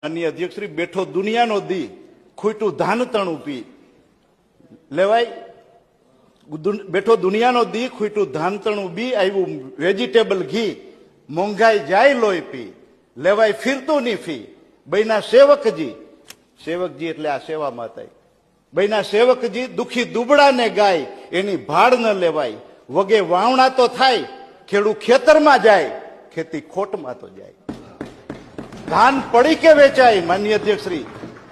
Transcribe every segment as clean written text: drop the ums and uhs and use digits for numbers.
માનનીય અધ્યક્ષશ્રી, બેઠો દુનિયાનો દી, ખૂટ્યું ધાન તણું પી લેવાય. બેઠો દુનિયાનો દી, ખૂટ્યું ધાન તણું બી, આવ્યું વેજીટેબલ ઘી, મોંઘાઈ જાય લોહી પી લેવાય ફિરતું ની ફી. બૈના સેવકજી, સેવકજી એટલે આ સેવા માતા, બૈના સેવકજી દુખી દુબળાને ગાય, એની ભાડ ન લેવાય. વગે વાવણા તો થાય, ખેડૂત ખેતરમાં જાય, ખેતી ખોટમાં તો જાય. ધાન પડી કે વેચાય માનનીય અધ્યક્ષશ્રી,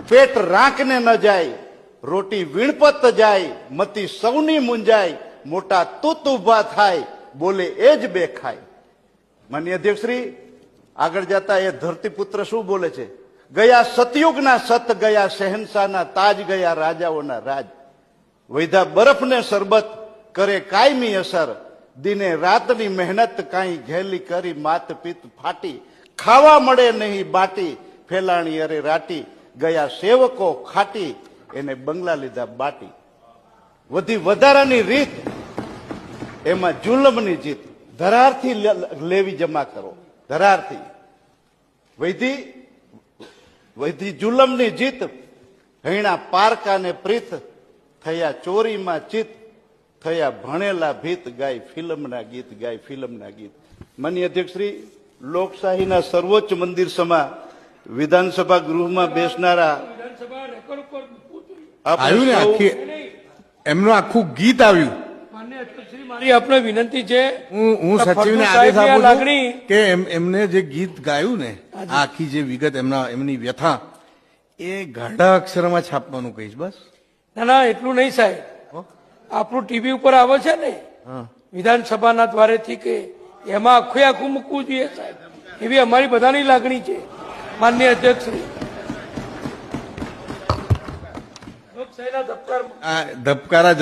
પેટ રાંકને ન જાય, રોટી વીણપત જાય, મતી સૌની મુંજાય, મોટા તૂત ઉભા થાય, બોલે એ જ બે ખાય. માનનીય અધ્યક્ષશ્રી, આગળ જતા એ ધરતીપુત્ર શું બોલે છે? ગયા સતયુગના સત, ગયા શહેનશાહના તાજ, ગયા રાજાઓના રાજ. વૈધા બરફને શરબત કરે કાયમી અસર, દિને રાતની મહેનત કાંઈ ઘેલી કરી, માત પિત્ત ફાટી, ખાવા મળે નહીં બાટી, ફેલાણી અરે રાટી, ગયા સેવકો ખાટી, એને બંગલા લીધા બાટી. વધી વધારાની રીત, એમાં જુલમની જીત, ધરારથી લેવી જમા કરો, ધરારથી. વૈધી જુલમની જીત, હૈણા પારકાને પ્રીત, થયા ચોરીમાં ચિત, થયા ભણેલા ભીત, ગાય ફિલ્મના ગીત, ગાય ફિલ્મના ગીત. માનનીય અધ્યક્ષશ્રી, લોકશાહીના સર્વોચ્ચ મંદિર સમા વિધાનસભા ગૃહમાં બેસનારા આવ્યું ને, એમનું આખું ગીત આવ્યું. મારી આપણે વિનંતી છે, હું સચિવને આદેશ આપું છું કે એમને જે ગીત ગાયું ને, આખી જે વિગત એમની વ્યથા, એ ગાઢા અક્ષરમાં છાપવાનું કહીશ બસ. ના ના, એટલું નહીં સાહેબ. આપણું ટીવી ઉપર આવે છે ને વિધાનસભાના દ્વારેથી, કે એમાં આખું મૂકવું જોઈએ સાહેબ, એવી અમારી બધાની લાગણી છે માનનીય અધ્યક્ષશ્રી. ધબકારા